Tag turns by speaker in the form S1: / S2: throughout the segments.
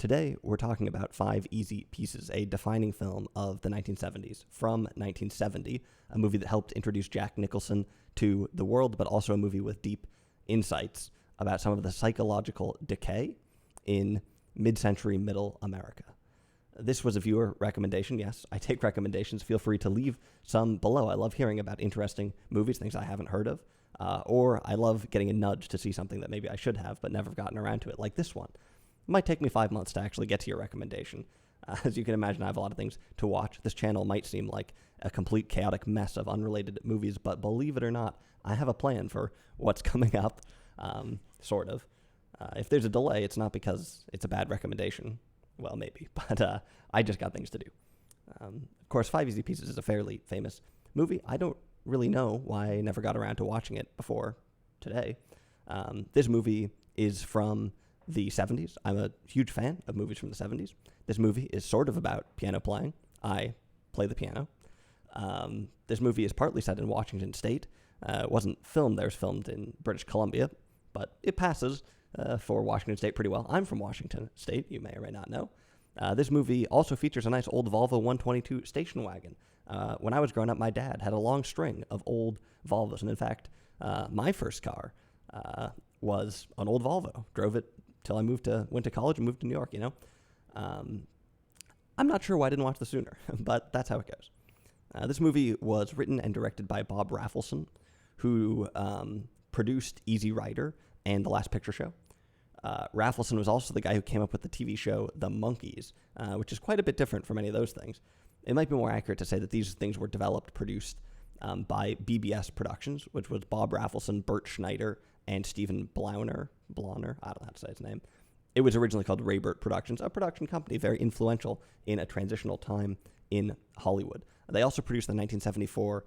S1: Today, we're talking about Five Easy Pieces, a defining film of the 1970s. From 1970, a movie that helped introduce Jack Nicholson to the world, but also a movie with deep insights about some of the psychological decay in mid-century middle America. This was a viewer recommendation. Yes, I take recommendations. Feel free to leave some below. I love hearing about interesting movies, things I haven't heard of, or I love getting a nudge to see something that maybe I should have but never gotten around to it, like this one. It might take me 5 months to actually get to your recommendation. As you can imagine, I have a lot of things to watch. This channel might seem like a complete chaotic mess of unrelated movies, but believe it or not, I have a plan for what's coming up, sort of. If there's a delay, it's not because it's a bad recommendation. Well, maybe, but I just got things to do. Of course, Five Easy Pieces is a fairly famous movie. I don't really know why I never got around to watching it before today. This movie is from the 70s. I'm a huge fan of movies from the 70s. This movie is sort of about piano playing. I play the piano. This movie is partly set in Washington State. It wasn't filmed there. It was filmed in British Columbia, but it passes for Washington State pretty well. I'm from Washington State, you may or may not know. This movie also features a nice old Volvo 122 station wagon. When I was growing up, my dad had a long string of old Volvos, and in fact, my first car was an old Volvo. Drove it till I went to college and moved to New York, you know. I'm not sure why I didn't watch this sooner, but that's how it goes. This movie was written and directed by Bob Rafelson, who produced Easy Rider and The Last Picture Show. Rafelson was also the guy who came up with the TV show The Monkees, which is quite a bit different from any of those things. It might be more accurate to say that these things were produced by BBS Productions, which was Bob Rafelson, Bert Schneider, and Stephen Blauner. I don't know how to say his name. It was originally called Raybert Productions, a production company very influential in a transitional time in Hollywood. They also produced the 1974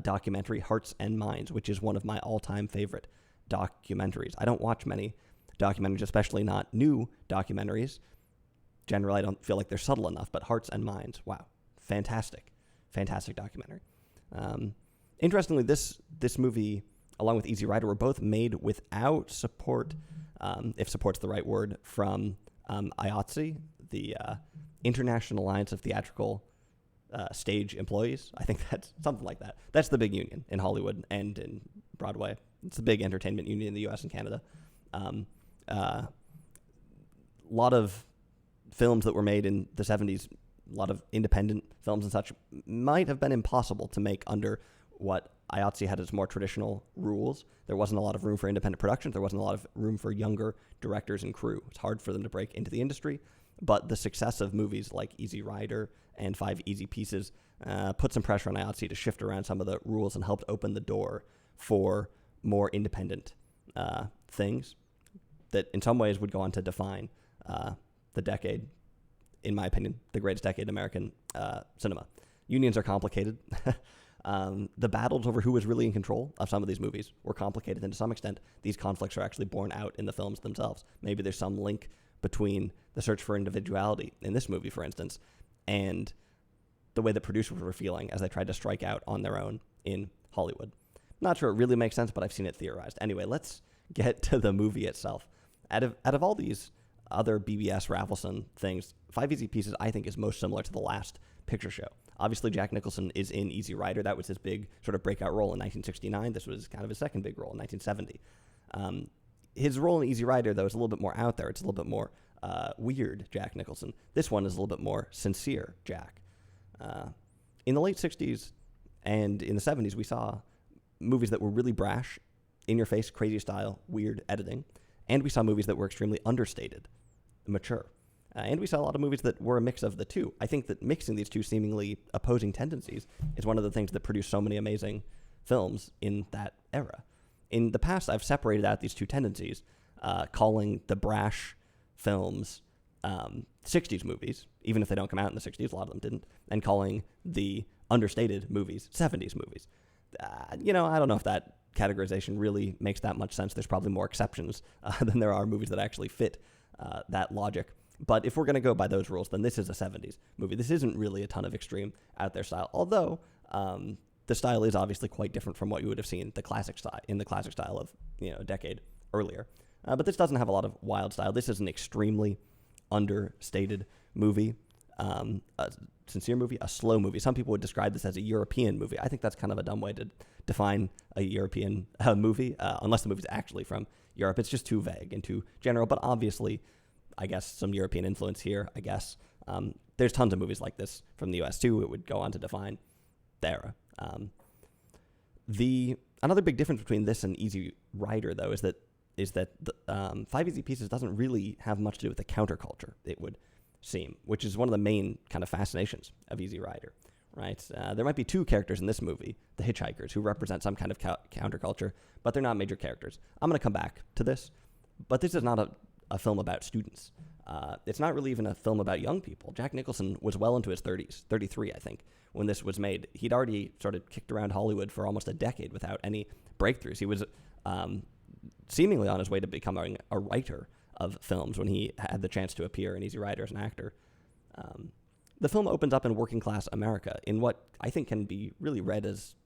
S1: documentary Hearts and Minds, which is one of my all-time favorite documentaries. I don't watch many documentaries, especially not new documentaries. Generally, I don't feel like they're subtle enough, but Hearts and Minds, wow, fantastic documentary. Interestingly, this movie, along with Easy Rider, were both made without support, if support's the right word, from IATSE, the International Alliance of Theatrical Stage Employees. I think that's something like that. That's the big union in Hollywood and in Broadway. It's the big entertainment union in the U.S. and Canada. A lot of films that were made in the 70s, a lot of independent films and such, might have been impossible to make under what IATSE had as more traditional rules. There wasn't a lot of room for independent productions. There wasn't a lot of room for younger directors and crew. It's hard for them to break into the industry. But the success of movies like Easy Rider and Five Easy Pieces put some pressure on IATSE to shift around some of the rules and helped open the door for more independent things that in some ways would go on to define the decade, in my opinion, the greatest decade in American cinema. Unions are complicated. The battles over who was really in control of some of these movies were complicated, and to some extent, these conflicts are actually borne out in the films themselves. Maybe there's some link between the search for individuality in this movie, for instance, and the way that producers were feeling as they tried to strike out on their own in Hollywood. Not sure it really makes sense, but I've seen it theorized. Anyway, let's get to the movie itself. Out of all these other BBS Rafelson things, Five Easy Pieces, I think, is most similar to The Last Picture Show. Obviously, Jack Nicholson is in Easy Rider. That was his big sort of breakout role in 1969. This was kind of his second big role in 1970. His role in Easy Rider, though, is a little bit more out there. It's a little bit more weird Jack Nicholson. This one is a little bit more sincere Jack. In the late 60s and in the 70s, we saw movies that were really brash, in-your-face, crazy style, weird editing. And we saw movies that were extremely understated, mature. And we saw a lot of movies that were a mix of the two. I think that mixing these two seemingly opposing tendencies is one of the things that produced so many amazing films in that era. In the past, I've separated out these two tendencies, calling the brash films 60s movies, even if they don't come out in the 60s, a lot of them didn't, and calling the understated movies 70s movies. I don't know if that categorization really makes that much sense. There's probably more exceptions than there are movies that actually fit that logic. But if we're going to go by those rules, then this is a 70s movie. This isn't really a ton of extreme out there style, although the style is obviously quite different from what you would have seen the classic style of a decade earlier. But this doesn't have a lot of wild style. This is an extremely understated movie, a sincere movie, a slow movie. Some people would describe this as a European movie. I think that's kind of a dumb way to define a European movie, unless the movie's actually from Europe. It's just too vague and too general, but obviously, I guess, some European influence here, I guess. There's tons of movies like this from the U.S. too. It would go on to define the era. Another big difference between this and Easy Rider, though, is that the Five Easy Pieces doesn't really have much to do with the counterculture, it would seem, which is one of the main kind of fascinations of Easy Rider, right? There might be two characters in this movie, the hitchhikers, who represent some kind of counterculture, but they're not major characters. I'm going to come back to this, but this is not a film about students. It's not really even a film about young people. Jack Nicholson was well into his 30s, 33, I think, when this was made. He'd already sort of kicked around Hollywood for almost a decade without any breakthroughs. He was seemingly on his way to becoming a writer of films when he had the chance to appear in Easy Rider as an actor. The film opens up in working class America in what I think can be really read as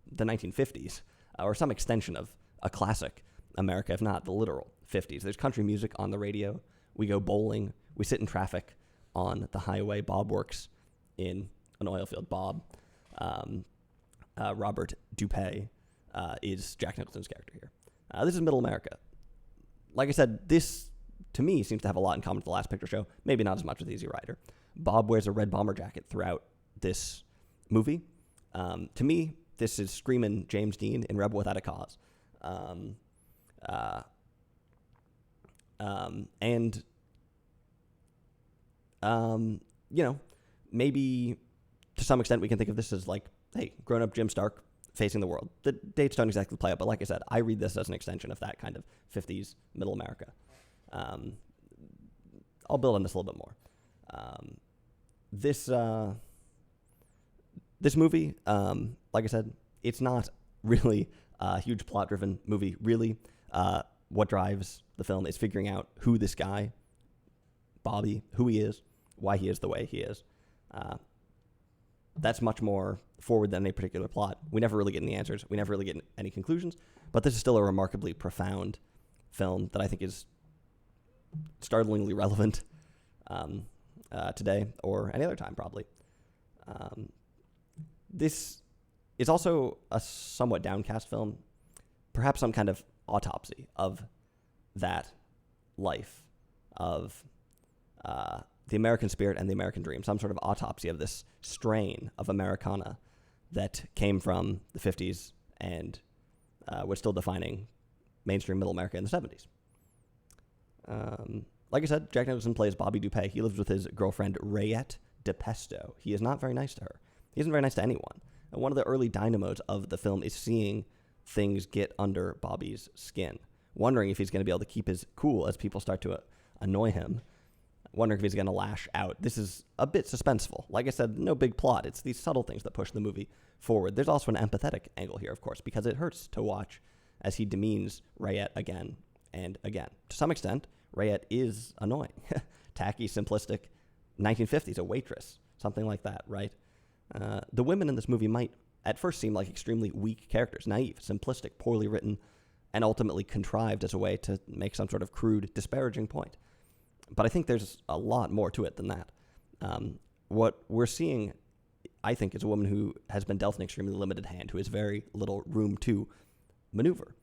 S1: the 1950s, or some extension of a classic America, if not the literal 50s. There's country music on the radio. We go bowling. We sit in traffic on the highway. Bob works in an oil field. Bob, Robert Dupay, is Jack Nicholson's character here. This is Middle America. Like I said, this, to me, seems to have a lot in common with the Last Picture Show. Maybe not as much with Easy Rider. Bob wears a red bomber jacket throughout this movie. To me, this is screaming James Dean in Rebel Without a Cause. Maybe to some extent we can think of this as like, hey, grown-up Jim Stark facing the world. The dates don't exactly play out, but like I said, I read this as an extension of that kind of 50s Middle America. I'll build on this a little bit more. This movie, like I said, it's not really a huge plot-driven movie. Really, what drives the film is figuring out who this guy, Bobby, who he is, why he is the way he is. That's much more forward than any particular plot. We never really get any answers. We never really get any conclusions. But this is still a remarkably profound film that I think is startlingly relevant today or any other time, probably. This is also a somewhat downcast film, perhaps some kind of autopsy of that life, of the American spirit and the American dream, some sort of autopsy of this strain of Americana that came from the 50s and was still defining mainstream Middle America in the 70s. Like I said, Jack Nicholson plays Bobby Dupay. He lives with his girlfriend, Rayette DePesto. He is not very nice to her. He isn't very nice to anyone. And one of the early dynamos of the film is seeing things get under Bobby's skin, wondering if he's going to be able to keep his cool as people start to annoy him, wondering if he's going to lash out. This is a bit suspenseful. Like I said, no big plot. It's these subtle things that push the movie forward. There's also an empathetic angle here, of course, because it hurts to watch as he demeans Rayette again and again. To some extent, Rayette is annoying. Tacky, simplistic, 1950s, a waitress, something like that, right? The women in this movie might at first seem like extremely weak characters, naive, simplistic, poorly written, and ultimately contrived as a way to make some sort of crude, disparaging point. But I think there's a lot more to it than that. What we're seeing, I think, is a woman who has been dealt an extremely limited hand, who has very little room to maneuver.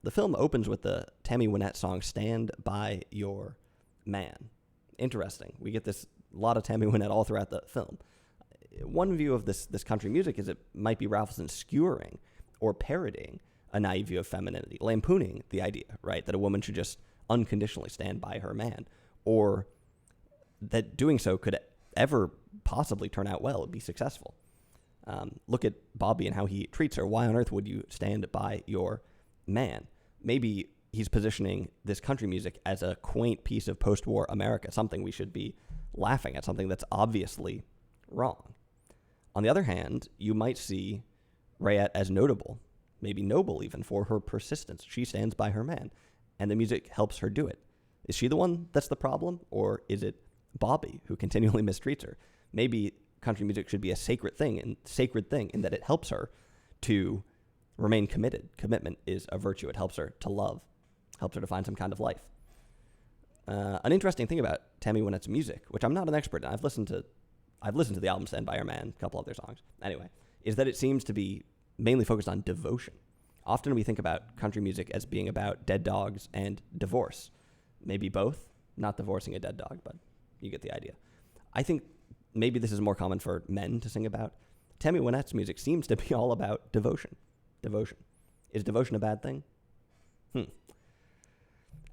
S1: The film opens with the Tammy Wynette song, Stand By Your Man. Interesting. We get this lot of Tammy Wynette all throughout the film. One view of this country music is it might be Ralphson skewering or parodying a naive view of femininity, lampooning the idea, right, that a woman should just unconditionally stand by her man, or that doing so could ever possibly turn out well, be successful. Look at Bobby and how he treats her. Why on earth would you stand by your man? Maybe he's positioning this country music as a quaint piece of post-war America, something we should be laughing at, something that's obviously wrong. On the other hand, you might see Rayette as notable, maybe noble even, for her persistence. She stands by her man, and the music helps her do it. Is she the one that's the problem, or is it Bobby who continually mistreats her? Maybe country music should be a sacred thing in that it helps her to remain committed. Commitment is a virtue. It helps her to love, helps her to find some kind of life. An interesting thing about Tammy Wynette's music, which I'm not an expert in, I've listened to the album Stand By Your Man, a couple of their songs, anyway, is that it seems to be mainly focused on devotion. Often we think about country music as being about dead dogs and divorce. Maybe both, not divorcing a dead dog, but you get the idea. I think maybe this is more common for men to sing about. Tammy Wynette's music seems to be all about devotion. Devotion. Is devotion a bad thing?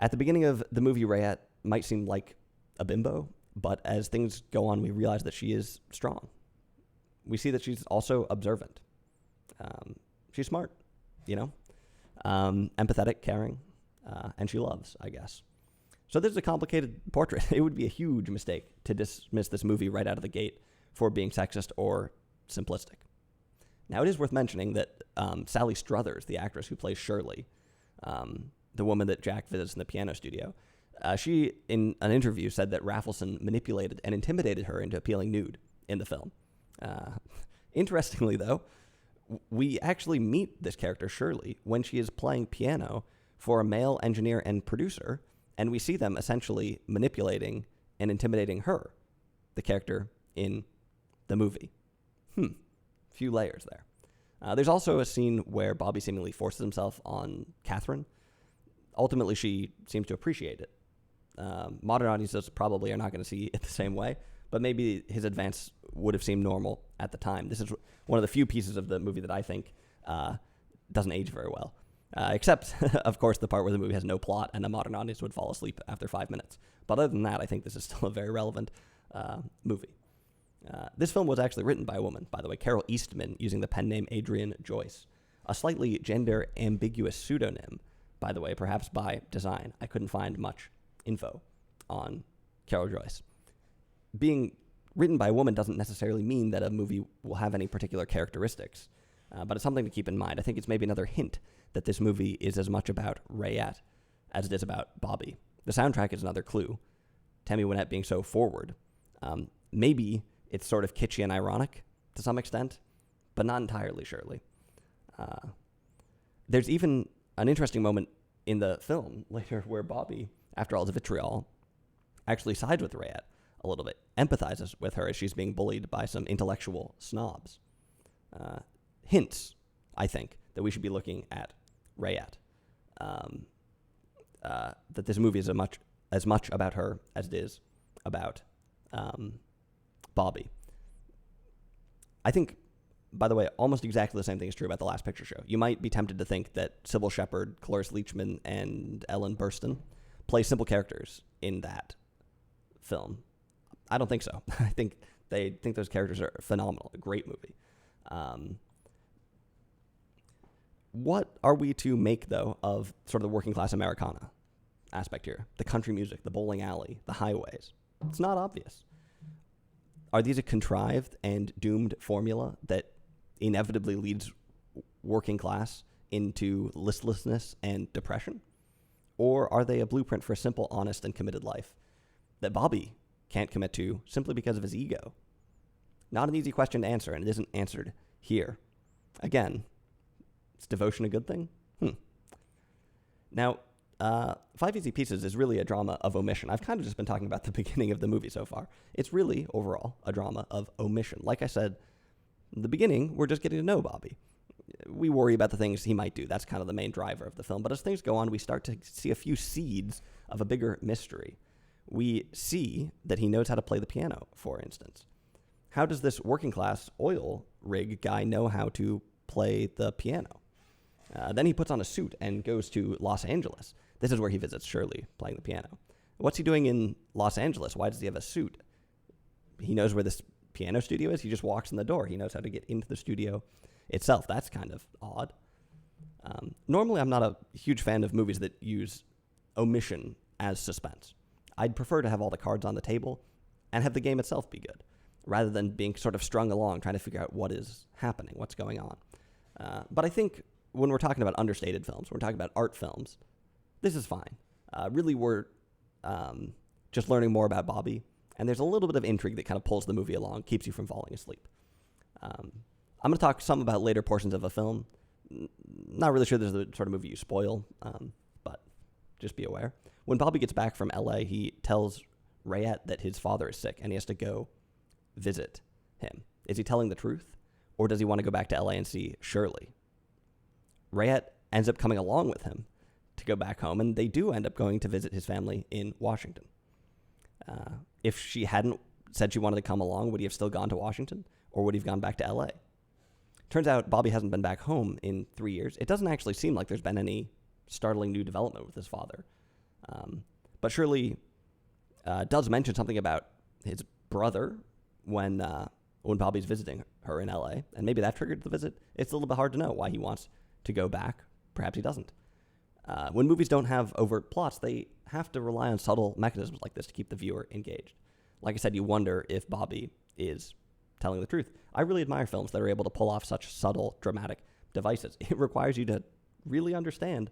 S1: At the beginning of the movie, Rayette might seem like a bimbo, but as things go on, we realize that she is strong. We see that she's also observant. She's smart, empathetic, caring, and she loves, I guess. So this is a complicated portrait. It would be a huge mistake to dismiss this movie right out of the gate for being sexist or simplistic. Now, it is worth mentioning that Sally Struthers, the actress who plays Shirley, the woman that Jack visits in the piano studio, she, in an interview, said that Raffleson manipulated and intimidated her into appealing nude in the film. Interestingly, though, we actually meet this character, Shirley, when she is playing piano for a male engineer and producer, and we see them essentially manipulating and intimidating her, the character in the movie. Few layers there. There's also a scene where Bobby seemingly forces himself on Catherine. Ultimately, she seems to appreciate it. Modern audiences probably are not going to see it the same way, but maybe his advance would have seemed normal at the time. This is one of the few pieces of the movie that I think doesn't age very well. Except, of course, the part where the movie has no plot and a modern audience would fall asleep after 5 minutes. But other than that, I think this is still a very relevant movie. This film was actually written by a woman, by the way, Carol Eastman, using the pen name Adrienne Joyce, a slightly gender-ambiguous pseudonym, by the way, perhaps by design. I couldn't find much info on Carol Joyce. Being written by a woman doesn't necessarily mean that a movie will have any particular characteristics, but it's something to keep in mind. I think it's maybe another hint that this movie is as much about Rayette as it is about Bobby. The soundtrack is another clue. Tammy Wynette being so forward. Maybe it's sort of kitschy and ironic to some extent, but not entirely, surely. There's even an interesting moment in the film later where Bobby, after all his vitriol, actually sides with Rayette a little bit, empathizes with her as she's being bullied by some intellectual snobs. Hints, I think, that we should be looking at Rayette. That this movie is as much about her as it is about Bobby. I think, by the way, almost exactly the same thing is true about The Last Picture Show. You might be tempted to think that Sybil Shepherd, Cloris Leachman, and Ellen Burstyn play simple characters in that film. I don't think so. I think they think those characters are phenomenal. A great movie. What are we to make, though, of sort of the working class Americana aspect here? The country music, the bowling alley, the highways. It's not obvious. Are these a contrived and doomed formula that inevitably leads working class into listlessness and depression? Or are they a blueprint for a simple, honest, and committed life that Bobby can't commit to simply because of his ego? Not an easy question to answer, and it isn't answered here. Again, is devotion a good thing? Now, 5 Easy Pieces is really a drama of omission. I've kind of just been talking about the beginning of the movie so far. It's really, overall, a drama of omission. Like I said, in the beginning, we're just getting to know Bobby. We worry about the things he might do. That's kind of the main driver of the film. But as things go on, we start to see a few seeds of a bigger mystery. We see that he knows how to play the piano, for instance. How does this working-class oil rig guy know how to play the piano? Then he puts on a suit and goes to Los Angeles. This is where he visits Shirley playing the piano. What's he doing in Los Angeles? Why does he have a suit? He knows where this piano studio is. He just walks in the door. He knows how to get into the studio itself. That's kind of odd. Normally, I'm not a huge fan of movies that use omission as suspense. I'd prefer to have all the cards on the table and have the game itself be good, rather than being sort of strung along trying to figure out what is happening, what's going on. But I think when we're talking about understated films, when we're talking about art films, this is fine. Really, we're just learning more about Bobby, and there's a little bit of intrigue that kind of pulls the movie along, keeps you from falling asleep. I'm going to talk some about later portions of a film. Not really sure this is the sort of movie you spoil, but just be aware. When Bobby gets back from LA, he tells Rayette that his father is sick and he has to go visit him. Is he telling the truth, or does he want to go back to LA and see Shirley? Rayette ends up coming along with him to go back home, and they do end up going to visit his family in Washington. If she hadn't said she wanted to come along, would he have still gone to Washington, or would he have gone back to LA? Turns out Bobby hasn't been back home in 3 years. It doesn't actually seem like there's been any startling new development with his father. But Shirley does mention something about his brother when Bobby's visiting her in LA, and maybe that triggered the visit. It's a little bit hard to know why he wants to go back. Perhaps he doesn't. When movies don't have overt plots, they have to rely on subtle mechanisms like this to keep the viewer engaged. Like I said, you wonder if Bobby is telling the truth. I really admire films that are able to pull off such subtle, dramatic devices. It requires you to really understand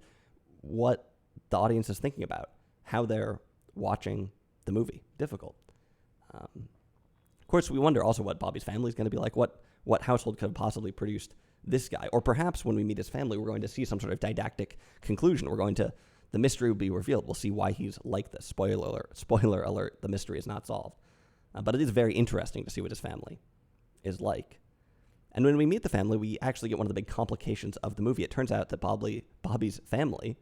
S1: what the audience is thinking about, how they're watching the movie. Difficult. Of course, we wonder also what Bobby's family is going to be like, what household could have possibly produced this guy. Or perhaps when we meet his family, we're going to see some sort of didactic conclusion. The mystery will be revealed. We'll see why he's like this. Spoiler alert, the mystery is not solved. But it is very interesting to see what his family is like. And when we meet the family, we actually get one of the big complications of the movie. It turns out that Bobby's family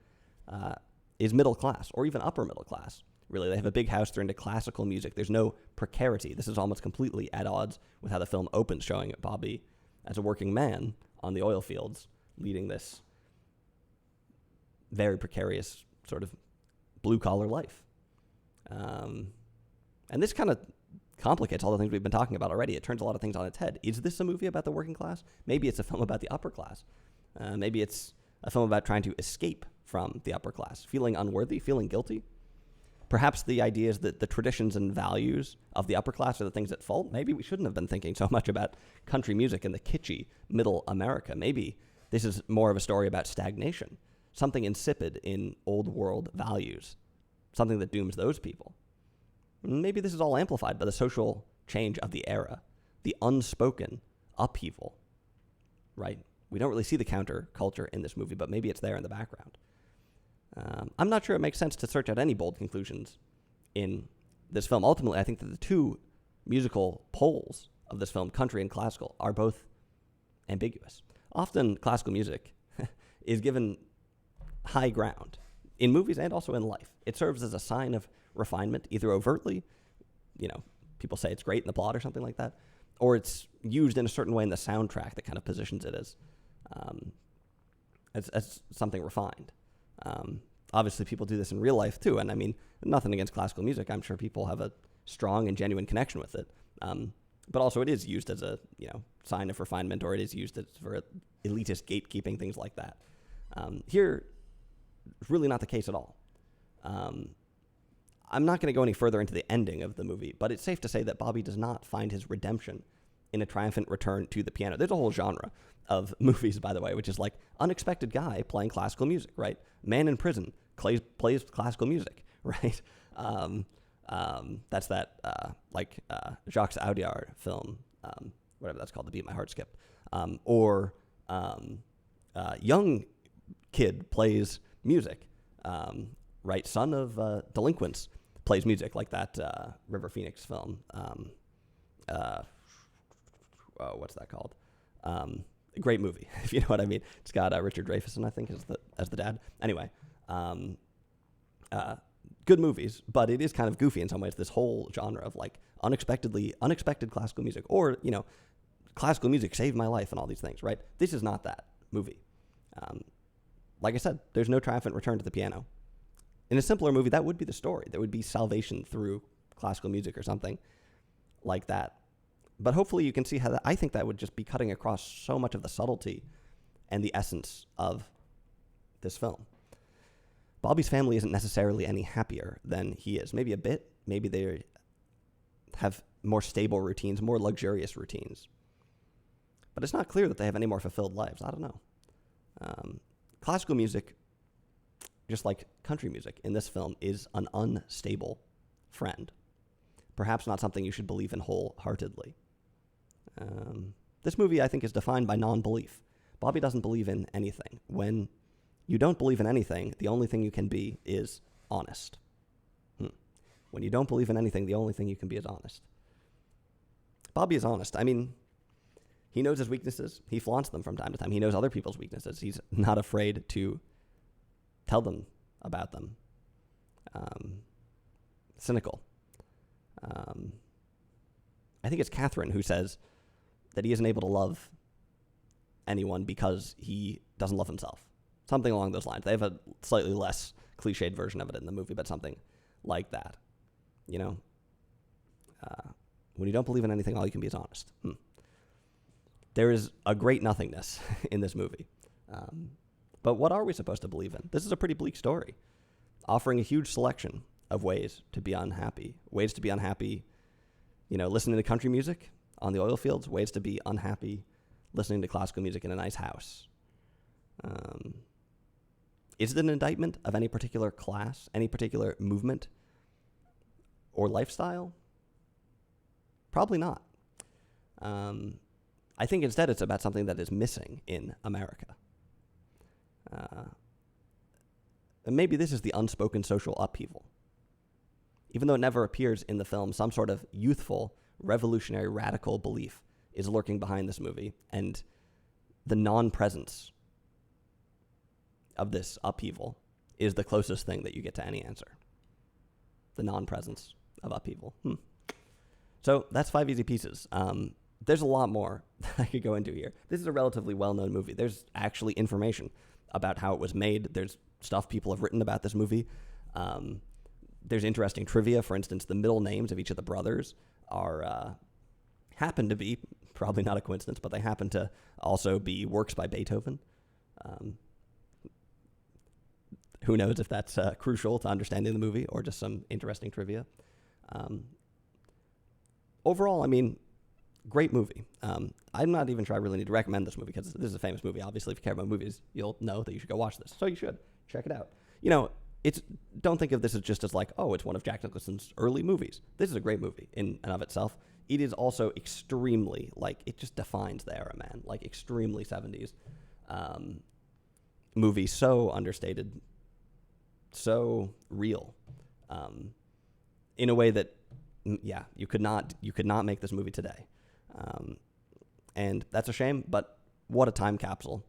S1: is middle class, or even upper middle class. Really, they have a big house. They're into classical music. There's no precarity. This is almost completely at odds with how the film opens, showing Bobby as a working man on the oil fields, leading this very precarious sort of blue-collar life. And this kind of complicates all the things we've been talking about already. It turns a lot of things on its head. Is this a movie about the working class? Maybe it's a film about the upper class. Maybe it's a film about trying to escape from the upper class, feeling unworthy, feeling guilty. Perhaps the idea is that the traditions and values of the upper class are the things at fault. Maybe we shouldn't have been thinking so much about country music and the kitschy middle America. Maybe this is more of a story about stagnation, something insipid in old world values, something that dooms those people. Maybe this is all amplified by the social change of the era, the unspoken upheaval, right? We don't really see the counterculture in this movie, but maybe it's there in the background. I'm not sure it makes sense to search out any bold conclusions in this film. Ultimately, I think that the two musical poles of this film, country and classical, are both ambiguous. Often, classical music is given high ground in movies and also in life. It serves as a sign of refinement, either overtly, people say it's great in the plot or something like that, or it's used in a certain way in the soundtrack that kind of positions it as something refined. Obviously, people do this in real life too, and I mean, nothing against classical music. I'm sure people have a strong and genuine connection with it. But also, it is used as a sign of refinement, or it is used for elitist gatekeeping, things like that. Here, it's really not the case at all. I'm not going to go any further into the ending of the movie, but it's safe to say that Bobby does not find his redemption in a triumphant return to the piano. There's a whole genre of movies, by the way, which is like unexpected guy playing classical music, right? Man in prison plays classical music, right? That's that Jacques Audiard film, whatever that's called, The Beat My Heart Skipped. Or young kid plays music, right? Son of delinquents plays music, like that River Phoenix film. What's that called? A great movie, if you know what I mean. It's got Richard Dreyfuss, I think, as the dad. Anyway, good movies, but it is kind of goofy in some ways. This whole genre of like unexpected classical music, or classical music saved my life, and all these things, right? This is not that movie. Like I said, there's no triumphant return to the piano. In a simpler movie, that would be the story. There would be salvation through classical music or something like that. But hopefully you can see how I think that would just be cutting across so much of the subtlety and the essence of this film. Bobby's family isn't necessarily any happier than he is. Maybe a bit. Maybe they have more stable routines, more luxurious routines. But it's not clear that they have any more fulfilled lives. I don't know. Classical music, just like country music in this film, is an unstable friend. Perhaps not something you should believe in wholeheartedly. This movie, I think, is defined by non-belief. Bobby doesn't believe in anything. When you don't believe in anything, the only thing you can be is honest. When you don't believe in anything, the only thing you can be is honest. Bobby is honest. I mean, he knows his weaknesses. He flaunts them from time to time. He knows other people's weaknesses. He's not afraid to tell them about them. Cynical. I think it's Catherine who says that he isn't able to love anyone because he doesn't love himself. Something along those lines. They have a slightly less cliched version of it in the movie, but something like that. You know? When you don't believe in anything, all you can be is honest. There is a great nothingness in this movie. But what are we supposed to believe in? This is a pretty bleak story, offering a huge selection of ways to be unhappy. Ways to be unhappy, listening to country music on the oil fields. Ways to be unhappy listening to classical music in a nice house. Is it an indictment of any particular class, any particular movement or lifestyle? Probably not. I think instead it's about something that is missing in America. And maybe this is the unspoken social upheaval. Even though it never appears in the film, some sort of youthful, revolutionary, radical belief is lurking behind this movie, and the non-presence of this upheaval is the closest thing that you get to any answer. The non-presence of upheaval. So that's 5 easy pieces. There's a lot more I could go into here. This is a relatively well-known movie. There's actually information about how it was made. There's stuff people have written about this movie. There's interesting trivia. For instance, the middle names of each of the brothers happen to be, probably not a coincidence, but they happen to also be works by Beethoven. Who knows if that's crucial to understanding the movie or just some interesting trivia. Overall, I mean, great movie. I'm not even sure I really need to recommend this movie because this is a famous movie. Obviously, if you care about movies, you'll know that you should go watch this. So you should. Check it out. Don't think of this as just as like, oh, it's one of Jack Nicholson's early movies. This is a great movie in and of itself. It is also extremely, it just defines the era, man. Extremely 70s movie. So understated. So real. In a way that, you could not make this movie today. And that's a shame, but what a time capsule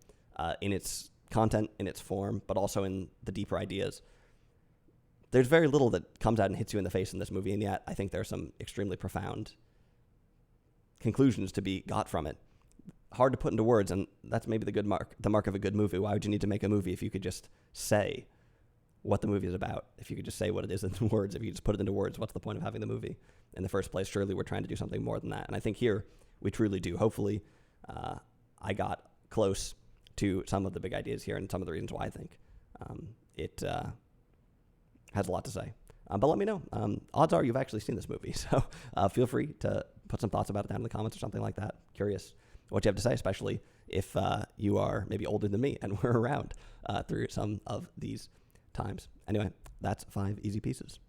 S1: in its content, in its form, but also in the deeper ideas. There's very little that comes out and hits you in the face in this movie, and yet I think there are some extremely profound conclusions to be got from it. Hard to put into words, and that's maybe the mark of a good movie. Why would you need to make a movie if you could just say what the movie is about? If you could just say what it is in words, if you could just put it into words, what's the point of having the movie in the first place? Surely we're trying to do something more than that, and I think here we truly do. Hopefully, I got close to some of the big ideas here and some of the reasons why I think it has a lot to say. But let me know. Odds are you've actually seen this movie, so feel free to put some thoughts about it down in the comments or something like that. Curious what you have to say, especially if you are maybe older than me and were around through some of these times. Anyway, that's 5 easy pieces.